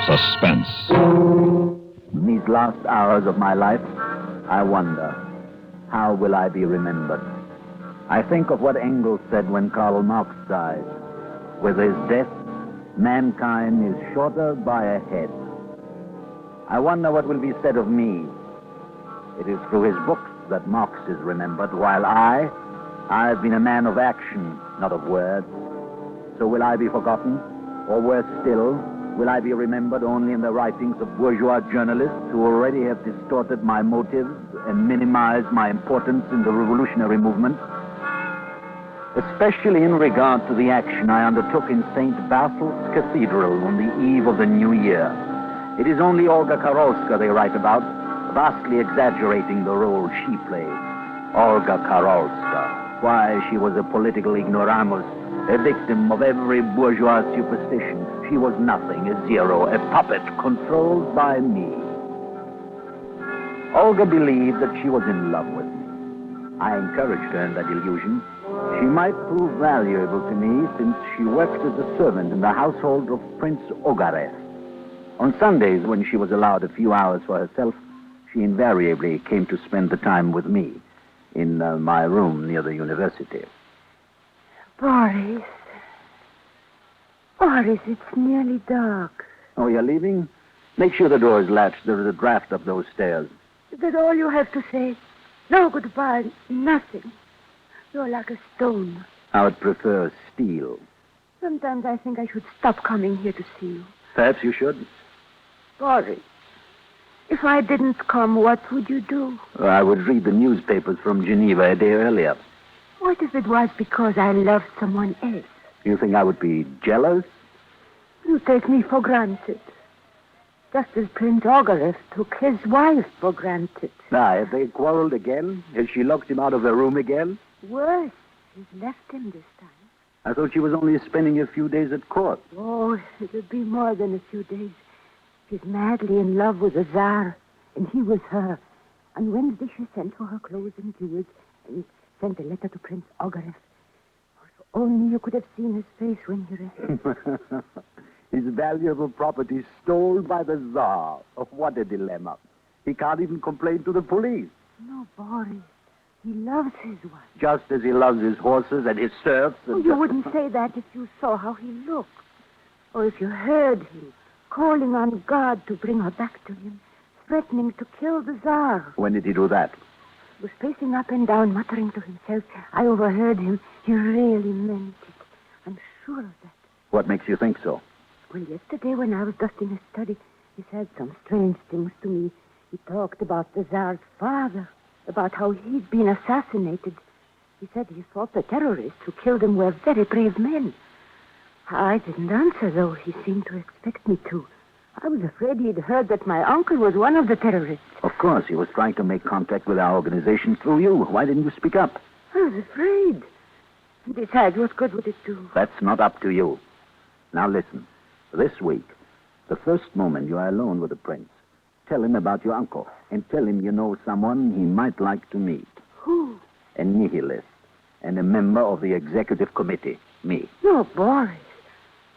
Suspense. In these last hours of my life, I wonder, how will I be remembered? I think of what Engels said when Karl Marx died. With his death, mankind is shorter by a head. I wonder what will be said of me. It is through his books that Marx is remembered, while I've been a man of action, not of words. So will I be forgotten? Or worse still, will I be remembered only in the writings of bourgeois journalists who already have distorted my motives and minimized my importance in the revolutionary movement? Especially in regard to the action I undertook in St. Basil's Cathedral on the eve of the New Year. It is only Olga Karolska they write about, vastly exaggerating the role she played. Olga Karolska. Why, she was a political ignoramus, a victim of every bourgeois superstition. She was nothing, a zero, a puppet controlled by me. Olga believed that she was in love with me. I encouraged her in that illusion. She might prove valuable to me since she worked as a servant in the household of Prince Ogarev. On Sundays, when she was allowed a few hours for herself, she invariably came to spend the time with me in my room near the university. Boris, it's nearly dark. Oh, you're leaving? Make sure the door is latched. There is a draft up those stairs. Is that all you have to say? No goodbye, nothing. You're like a stone. I would prefer steel. Sometimes I think I should stop coming here to see you. Perhaps you should. Boris, if I didn't come, what would you do? I would read the newspapers from Geneva a day earlier. What if it was because I loved someone else? You think I would be jealous? You take me for granted. Just as Prince Ogarev took his wife for granted. Have they quarreled again? Has she locked him out of her room again? Worse, she's left him this time. I thought she was only spending a few days at court. Oh, it'll be more than a few days. She's madly in love with the Tsar, and he with her. On Wednesday, she sent for her clothes and jewels and sent a letter to Prince Ogarev. Oh, if only you could have seen his face when he read. His valuable property stolen by the Tsar. Oh, what a dilemma. He can't even complain to the police. No, Boris. He loves his wife. Just as he loves his horses and his serfs. And you wouldn't say that if you saw how he looked. Or if you heard him calling on God to bring her back to him, threatening to kill the Tsar. When did he do that? He was pacing up and down, muttering to himself. I overheard him. He really meant it. I'm sure of that. What makes you think so? Well, yesterday when I was dusting his study, he said some strange things to me. He talked about the Tsar's father, about how he'd been assassinated. He said he thought the terrorists who killed him were very brave men. I didn't answer, though he seemed to expect me to. I was afraid he'd heard that my uncle was one of the terrorists. Of course, he was trying to make contact with our organization through you. Why didn't you speak up? I was afraid. Besides, what good would it do? That's not up to you. Now listen. This week, the first moment you are alone with the prince, tell him about your uncle and tell him you know someone he might like to meet. Who? A nihilist and a member of the executive committee, me. No, Boris.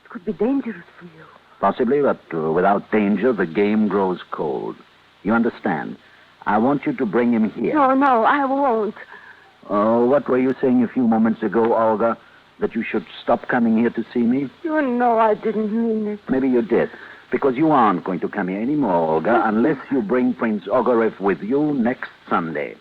It could be dangerous for you. Possibly, but without danger, the game grows cold. You understand? I want you to bring him here. No, I won't. Oh, what were you saying a few moments ago, Olga? That you should stop coming here to see me? You know I didn't mean it. Maybe you did. Because you aren't going to come here anymore, Olga, unless you bring Prince Ogarev with you next Sunday.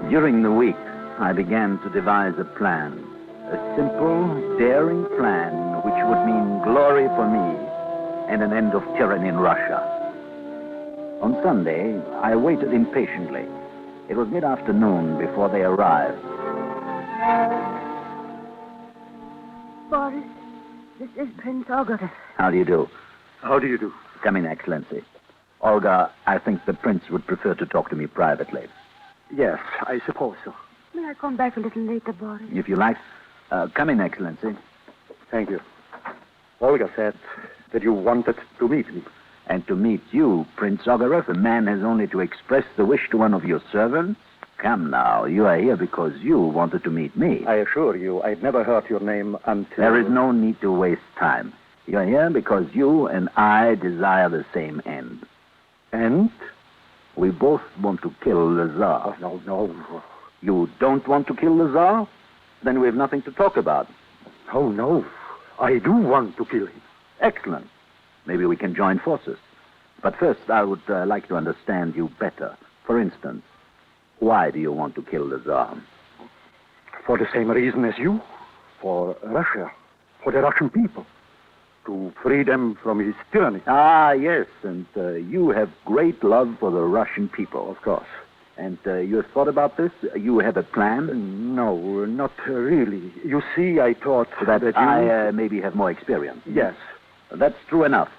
During the week, I began to devise a plan. A simple, daring plan which would mean glory for me and an end of tyranny in Russia. On Sunday, I waited impatiently. It was mid-afternoon before they arrived. Boris, this is Prince Ogarev. How do you do? How do you do? Come in, Excellency. Olga, I think the prince would prefer to talk to me privately. Yes, I suppose so. May I come back a little later, Boris? If you like. Come in, Excellency. Thank you. Olga said that you wanted to meet me. And to meet you, Prince Ogarev, a man has only to express the wish to one of your servants, Come now, you are here because you wanted to meet me. I assure you, I'd never heard your name until... There is no need to waste time. You're here because you and I desire the same end. And? We both want to kill the Tsar. Oh, no. You don't want to kill the Tsar? Then we have nothing to talk about. Oh, no. I do want to kill him. Excellent. Maybe we can join forces. But first, I would like to understand you better. For instance, why do you want to kill the Tsar? For the same reason as you. For Russia. For the Russian people. To free them from his tyranny. Ah, yes, and you have great love for the Russian people. Of course. And you have thought about this? You have a plan? No, not really. You see, I thought that you... I maybe have more experience. Yes. That's true enough.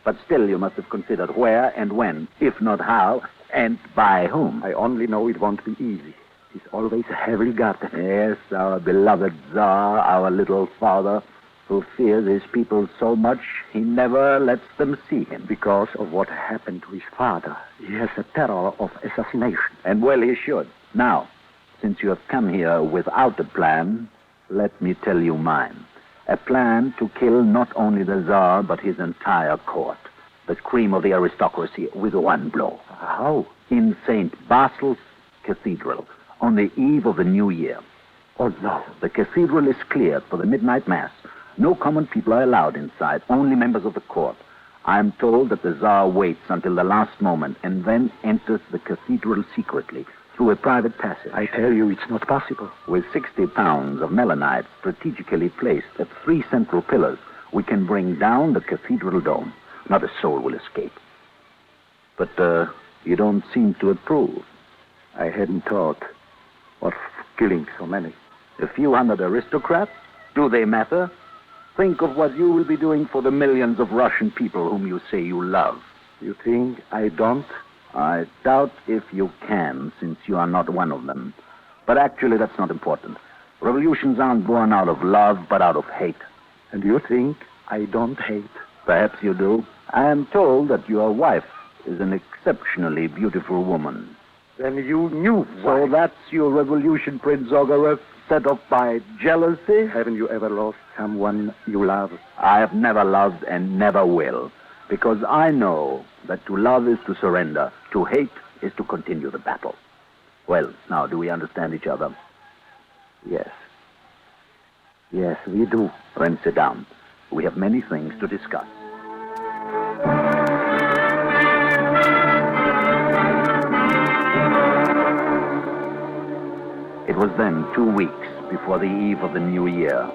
But still, you must have considered where and when, if not how, and by whom. I only know it won't be easy. He's always heavily guarded. Yes, our beloved Tsar, our little father, who fears his people so much he never lets them see him. Because of what happened to his father. He has a terror of assassination. And well, he should. Now, since you have come here without a plan, let me tell you mine. A plan to kill not only the Tsar, but his entire court. The cream of the aristocracy with one blow. How? In St. Basil's Cathedral, on the eve of the New Year. Oh, no. The cathedral is cleared for the midnight mass. No common people are allowed inside, only members of the court. I am told that the Tsar waits until the last moment and then enters the cathedral secretly through a private passage. I tell you, it's not possible. With 60 pounds of melanite strategically placed at 3 central pillars, we can bring down the cathedral dome. Not a soul will escape. But you don't seem to approve. I hadn't thought of killing so many. A few hundred aristocrats? Do they matter? Think of what you will be doing for the millions of Russian people whom you say you love. You think I don't? I doubt if you can, since you are not one of them. But actually, that's not important. Revolutions aren't born out of love, but out of hate. And you think I don't hate? Perhaps you do. I am told that your wife is an exceptionally beautiful woman. Then you knew why. So that's your revolution, Prince Ogarev, set off by jealousy? Haven't you ever lost someone you love? I have never loved and never will. Because I know that to love is to surrender. To hate is to continue the battle. Well, now, do we understand each other? Yes. Yes, we do. Then sit down. We have many things to discuss. It was then 2 weeks before the eve of the New Year.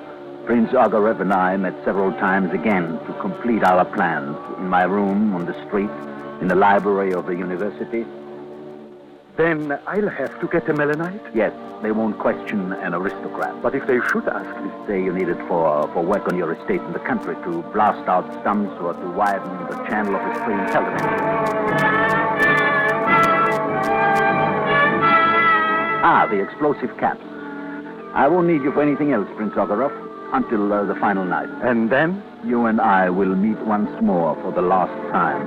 Prince Ogarev and I met several times again to complete our plans in my room, on the street, in the library of the university. Then I'll have to get a melanite? Yes, they won't question an aristocrat. But if they should ask me? Say you need it for work on your estate in the country, to blast out stumps or to widen the channel of a stream television. Ah, the explosive caps. I won't need you for anything else, Prince Ogarev, until the final night. And then? You and I will meet once more for the last time.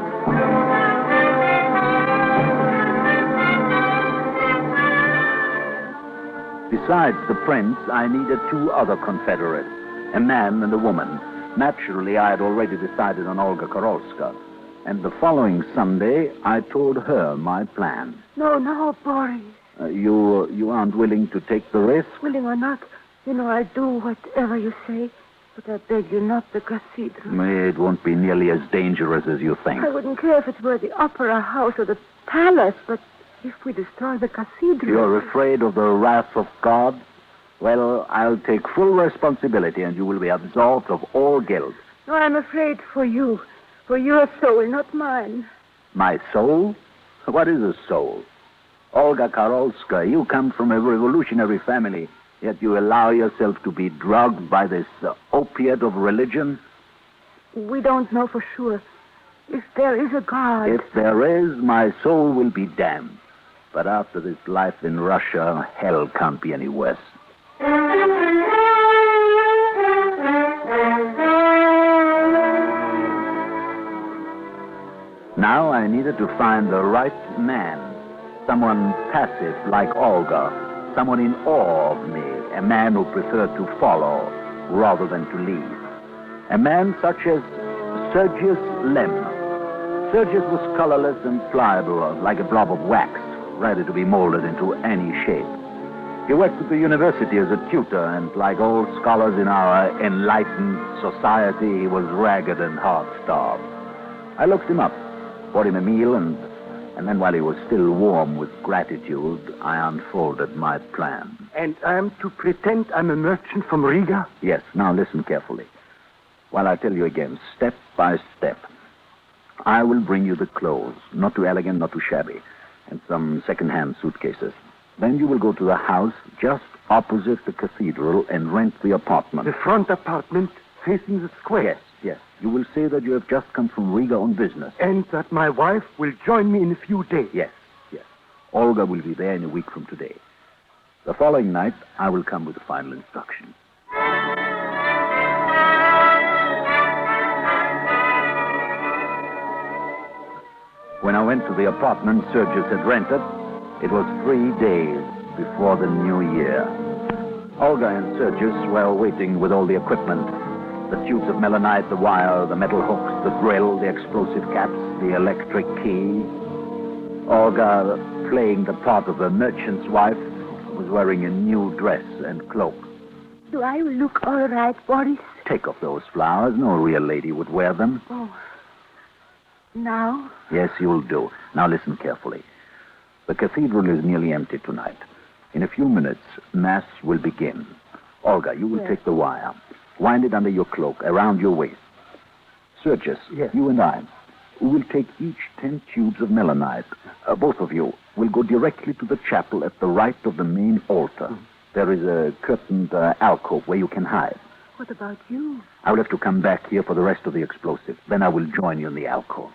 Besides the prince, I needed 2 other confederates, a man and a woman. Naturally, I had already decided on Olga Karolska. And the following Sunday, I told her my plan. No, Boris. You aren't willing to take the risk? Willing or not, I'll do whatever you say. But I beg you, not the cathedral. It won't be nearly as dangerous as you think. I wouldn't care if it were the opera house or the palace, but if we destroy the cathedral... You're afraid of the wrath of God? Well, I'll take full responsibility and you will be absolved of all guilt. No, I'm afraid for you. For your soul, not mine. My soul? What is a soul? Olga Karolska, you come from a revolutionary family, yet you allow yourself to be drugged by this opiate of religion? We don't know for sure. If there is a God... If there is, my soul will be damned. But after this life in Russia, hell can't be any worse. Now I needed to find the right man. Someone passive like Olga. Someone in awe of me. A man who preferred to follow rather than to lead. A man such as Sergius Lem. Sergius was colorless and pliable, like a blob of wax, ready to be molded into any shape. He worked at the university as a tutor, and like all scholars in our enlightened society, he was ragged and half-starved. I looked him up, bought him a meal, and then while he was still warm with gratitude, I unfolded my plan. And I am to pretend I'm a merchant from Riga? Yes, now listen carefully. While I tell you again, step by step. I will bring you the clothes, not too elegant, not too shabby, and some second-hand suitcases. Then you will go to the house just opposite the cathedral and rent the apartment. The front apartment facing the square? Yes, yes. You will say that you have just come from Riga on business. And that my wife will join me in a few days? Yes, yes. Olga will be there in a week from today. The following night, I will come with the final instructions. When I went to the apartment Sergius had rented, it was 3 days before the new year. Olga and Sergius were waiting with all the equipment. The tubes of melanite, the wire, the metal hooks, the drill, the explosive caps, the electric key. Olga, playing the part of a merchant's wife, was wearing a new dress and cloak. Do I look all right, Boris? Take off those flowers. No real lady would wear them. Oh. Now? Yes, you'll do. Now listen carefully. The cathedral is nearly empty tonight. In a few minutes, Mass will begin. Olga, you will take the wire. Wind it under your cloak, around your waist. Sergius, you and I, we will take each 10 tubes of melanite. Both of you will go directly to the chapel at the right of the main altar. There is a curtained alcove where you can hide. What about you? I will have to come back here for the rest of the explosive. Then I will join you in the alcove.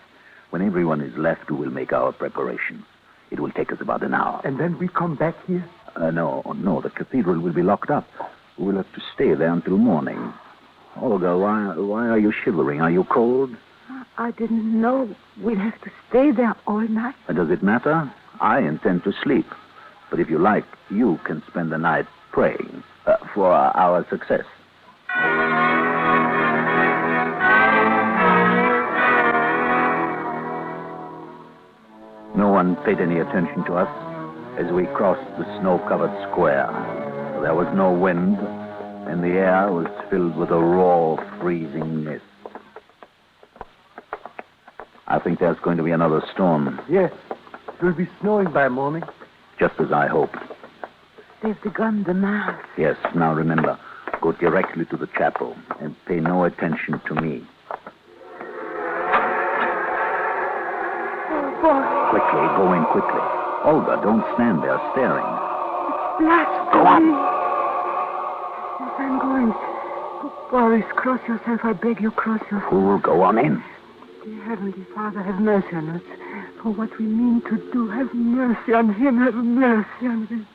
When everyone is left, we will make our preparations. It will take us about an hour. And then we come back here? No. The cathedral will be locked up. We will have to stay there until morning. Olga, why are you shivering? Are you cold? I didn't know we'd have to stay there all night. Does it matter? I intend to sleep. But if you like, you can spend the night praying for our success. No one paid any attention to us as we crossed the snow-covered square. There was no wind, and the air was filled with a raw, freezing mist. I think there's going to be another storm. Yes. It will be snowing by morning. Just as I hoped. They've begun the Mass. Yes, now remember, go directly to the chapel and pay no attention to me. Oh, boy. Quickly, go in quickly. Olga, don't stand there staring. It's blasphemy. Go on. Yes, I'm going. Oh, Boris, cross yourself. I beg you, cross yourself. Fool, go on in. Dear Heavenly Father, have mercy on us. For what we mean to do, have mercy on him. Have mercy on him.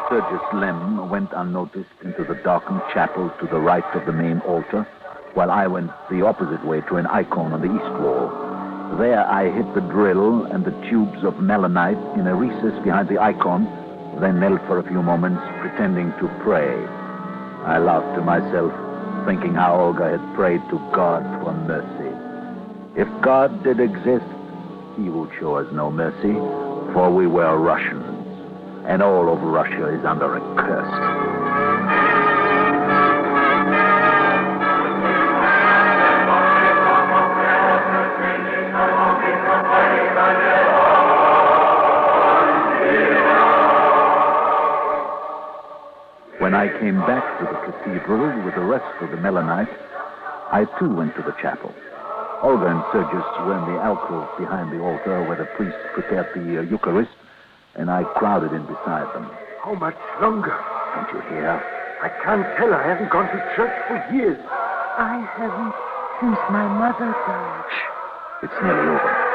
Sergius Lem went unnoticed into the darkened chapel to the right of the main altar, while I went the opposite way to an icon on the east wall. There I hid the drill and the tubes of melanite in a recess behind the icon, then knelt for a few moments, pretending to pray. I laughed to myself, thinking how Olga had prayed to God for mercy. If God did exist, he would show us no mercy, for we were Russians. And all of Russia is under a curse. When I came back to the cathedral with the rest of the melanite, I too went to the chapel. Olga and Sergius were in the alcove behind the altar where the priest prepared the Eucharist, and I crowded in beside them. How much longer? Don't you hear? I can't tell. I haven't gone to church for years. I haven't since my mother died. Shh. It's nearly over.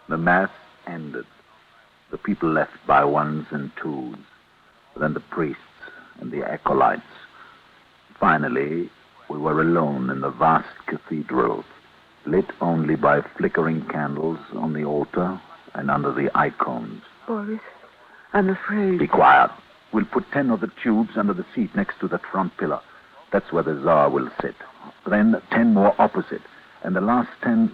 The Mass ended. The people left by ones and twos. Then the priests and the acolytes. Finally, we were alone in the vast cathedral, lit only by flickering candles on the altar and under the icons. Boris, I'm afraid. Be quiet. We'll put 10 of the tubes under the seat next to that front pillar. That's where the Tsar will sit. Then 10 more opposite. And the last 10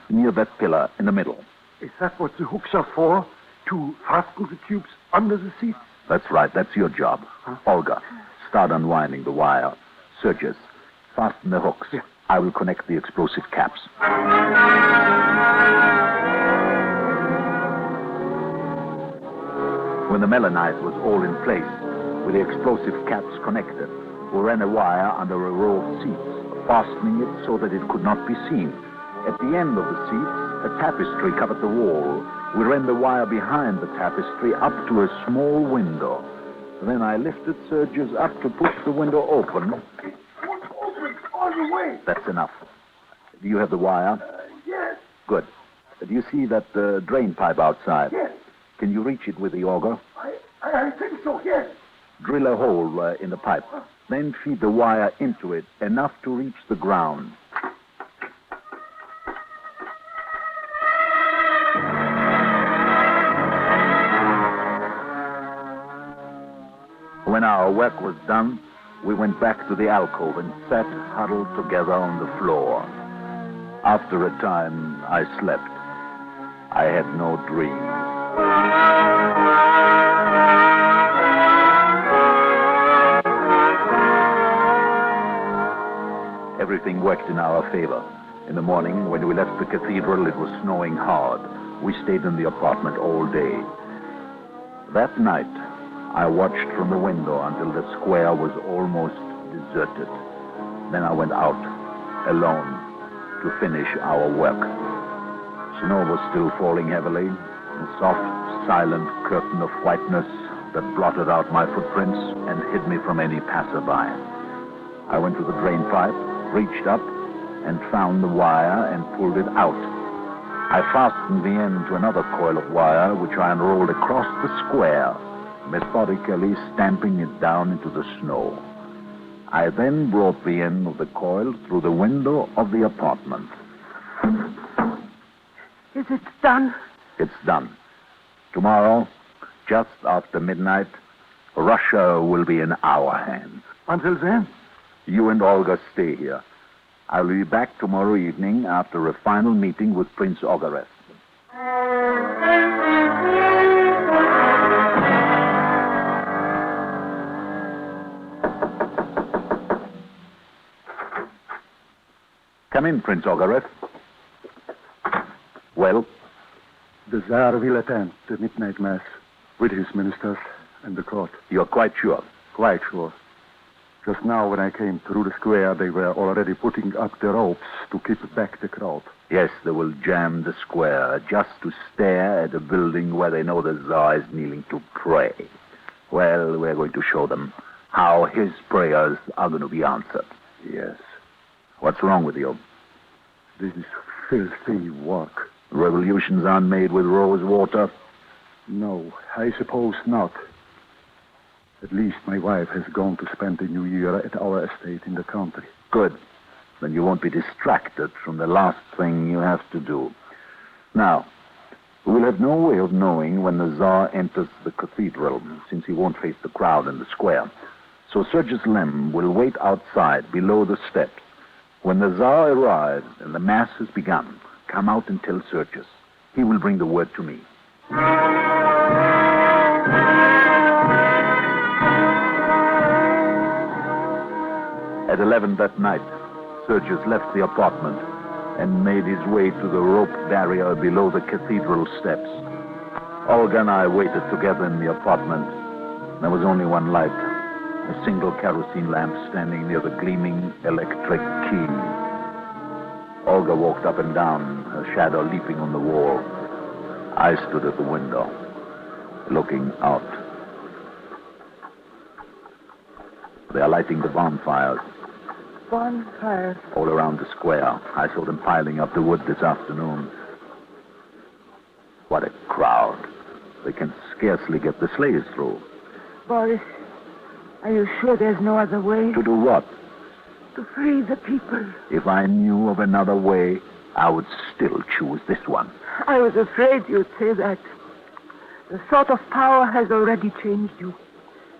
near that pillar in the middle. Is that what the hooks are for? To fasten the tubes under the seats? That's right. That's your job. Huh? Olga, start unwinding the wire. Sergius, fasten the hooks. Yeah. I will connect the explosive caps. When the melanite was all in place, with the explosive caps connected, we ran a wire under a row of seats, fastening it so that it could not be seen. At the end of the seats, a tapestry covered the wall. We ran the wire behind the tapestry up to a small window. Then I lifted Sergius up to push the window open. Open all the way. That's enough. Do you have the wire? Yes. Good. Do you see that drain pipe outside? Yes. Can you reach it with the auger? I think so, yes. Drill a hole in the pipe. Then feed the wire into it, enough to reach the ground. When our work was done, we went back to the alcove and sat huddled together on the floor. After a time, I slept. I had no dreams. Everything worked in our favor. In the morning, when we left the cathedral, it was snowing hard. We stayed in the apartment all day. That night, I watched from the window until the square was almost deserted. Then I went out, alone, to finish our work. Snow was still falling heavily, a soft, silent curtain of whiteness that blotted out my footprints and hid me from any passerby. I went to the drain pipe, reached up, and found the wire and pulled it out. I fastened the end to another coil of wire, which I unrolled across the square, methodically stamping it down into the snow. I then brought the end of the coil through the window of the apartment. Is it done? It's done. Tomorrow, just after midnight, Russia will be in our hands. Until then? You and Olga stay here. I'll be back tomorrow evening after a final meeting with Prince Ogarev. Come in, Prince Ogarev. Well? The Tsar will attend the midnight mass with his ministers and the court. You're quite sure? Quite sure. Just now, when I came through the square, they were already putting up the ropes to keep back the crowd. Yes, they will jam the square just to stare at a building where they know the Tsar is kneeling to pray. Well, we're going to show them how his prayers are going to be answered. Yes. What's wrong with you? This is filthy work. Revolutions aren't made with rose water. No, I suppose not. At least my wife has gone to spend the New Year at our estate in the country. Good. Then you won't be distracted from the last thing you have to do. Now, we will have no way of knowing when the Tsar enters the cathedral, since he won't face the crowd in the square. So Sergius Lem will wait outside, below the steps. When the Tsar arrives and the Mass has begun, come out and tell Sergius. He will bring the word to me. At 11 that night, Sergius left the apartment and made his way to the rope barrier below the cathedral steps. Olga and I waited together in the apartment. There was only one light, a single kerosene lamp standing near the gleaming electric key. Olga walked up and down, her shadow leaping on the wall. I stood at the window, looking out. They are lighting the bonfires. Bonfires? All around the square. I saw them piling up the wood this afternoon. What a crowd. They can scarcely get the sleighs through. Boris, are you sure there's no other way? To do what? To free the people. If I knew of another way, I would still choose this one. I was afraid you'd say that. The thought of power has already changed you.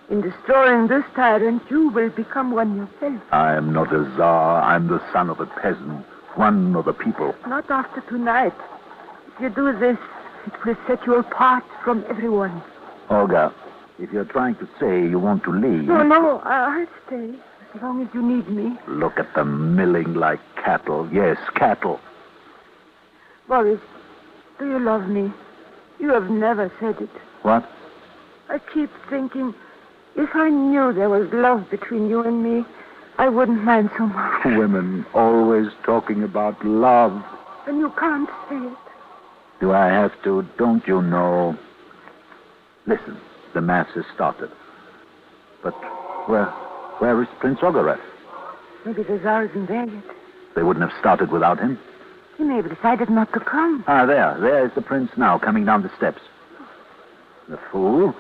In destroying this tyrant, you will become one yourself. I am not a czar. I'm the son of a peasant, one of the people. Not after tonight. If you do this, it will set you apart from everyone. Olga, if you're trying to say you want to leave... No, I'll stay as long as you need me. Look at them milling like cattle. Yes, cattle. Boris, do you love me? You have never said it. What? I keep thinking, if I knew there was love between you and me, I wouldn't mind so much. Women always talking about love. And you can't say it. Do I have to? Don't you know? Listen, the mass has started. But where is Prince Ogarev? Maybe the Tsar isn't there yet. They wouldn't have started without him. He may have decided not to come. There is the prince now, coming down the steps. The fool.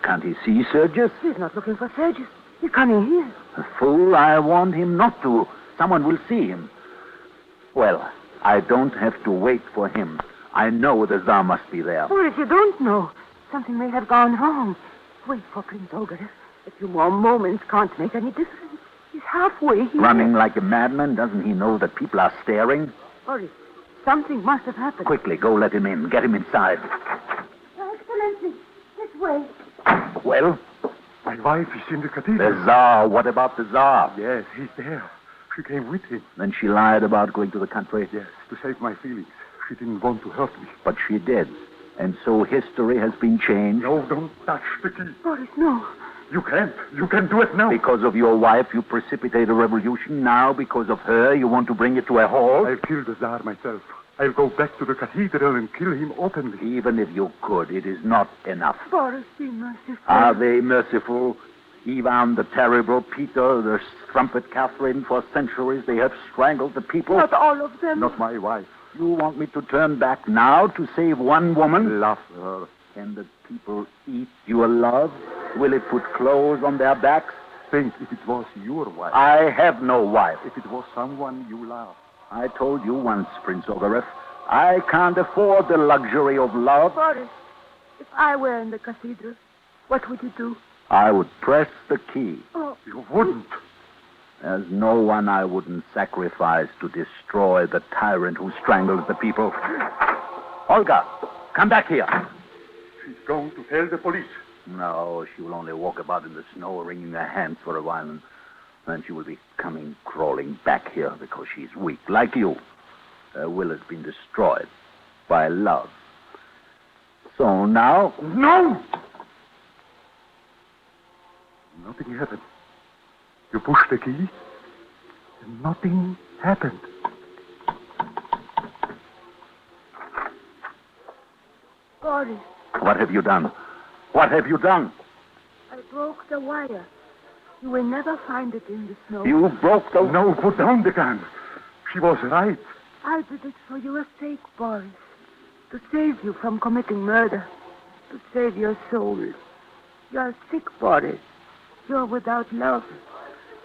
Can't he see Sergius? He's not looking for Sergius. He's coming here. The fool. I warned him not to. Someone will see him. Well, I don't have to wait for him. I know the Tsar must be there. Or if you don't know, something may have gone wrong. Wait for Prince Ogarev. A few more moments can't make any difference. He's halfway here. Running like a madman. Doesn't he know that people are staring? Boris, something must have happened. Quickly, go let him in. Get him inside. Excellency, this way. Well? My wife is in the cathedral. The Tsar. What about the Tsar? Yes, he's there. She came with him. Then she lied about going to the country? Yes, to save my feelings. She didn't want to hurt me. But she did. And so history has been changed. No, don't touch the key. Boris, no. You can't. You can do it now. Because of your wife, you precipitate a revolution. Now, because of her, you want to bring it to a halt? I'll kill the Tsar myself. I'll go back to the cathedral and kill him openly. Even if you could, it is not enough. Boris, be merciful. Are they merciful? Ivan the Terrible, Peter, the Strumpet Catherine, for centuries they have strangled the people. Not all of them. Not my wife. You want me to turn back now to save one woman? Love her. Can the people eat your love? Will it put clothes on their backs? Think if it was your wife. I have no wife. If it was someone you love. I told you once, Prince Ogarev, I can't afford the luxury of love. Boris, if I were in the cathedral, what would you do? I would press the key. Oh. You wouldn't. There's no one I wouldn't sacrifice to destroy the tyrant who strangles the people. Olga, come back here. She's going to tell the police. No, she will only walk about in the snow, wringing her hands for a while, and then she will be coming crawling back here because she's weak, like you. Her will has been destroyed by love. So now... No! Nothing happened. You pushed the key, and nothing happened. Boris, What have you done? What have you done? I broke the wire. You will never find it in the snow. You broke the... No, put down the gun. She was right. I did it for your sake, Boris. To save you from committing murder. To save your soul. You're sick, Boris. You're without love.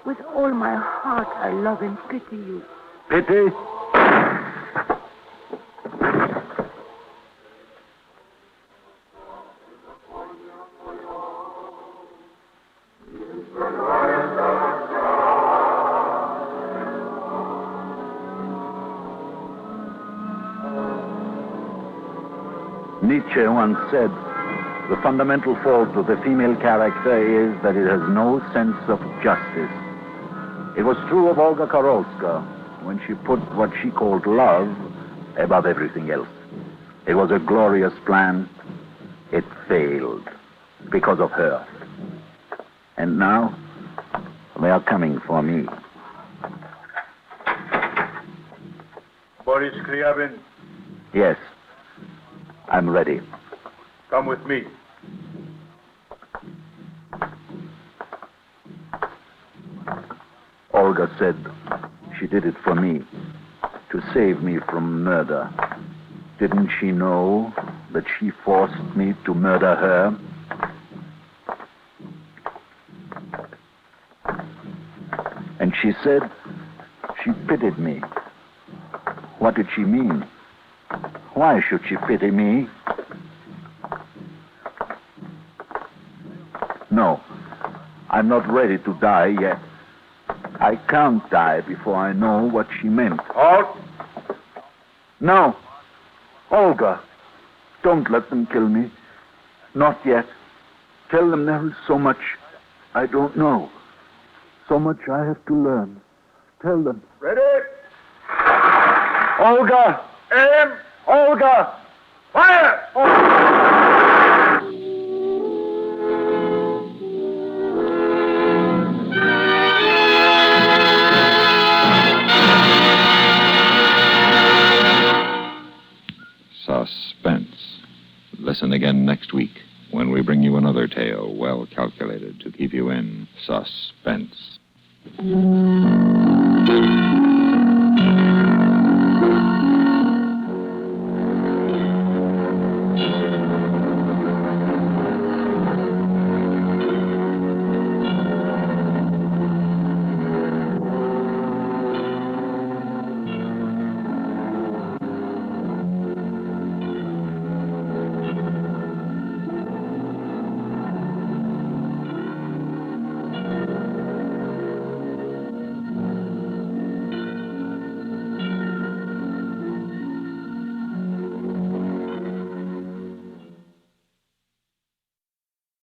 With all my heart, I love and pity you. Pity? Nietzsche once said, the fundamental fault of the female character is that it has no sense of justice. It was true of Olga Karolska when she put what she called love above everything else. It was a glorious plan. It failed because of her. And now, they are coming for me. Boris Kryabin, Yes, I'm ready. come with me. Olga said she did it for me, to save me from murder. Didn't she know that she forced me to murder her? And she said she pitied me. What did she mean? Why should she pity me? No, I'm not ready to die yet. I can't die before I know what she meant. Halt! No. Olga, don't let them kill me. Not yet. Tell them there is so much I don't know. So much I have to learn. Tell them. Ready? Olga! Aim! Olga! Fire! Suspense. Listen again next week when we bring you another tale well calculated to keep you in suspense.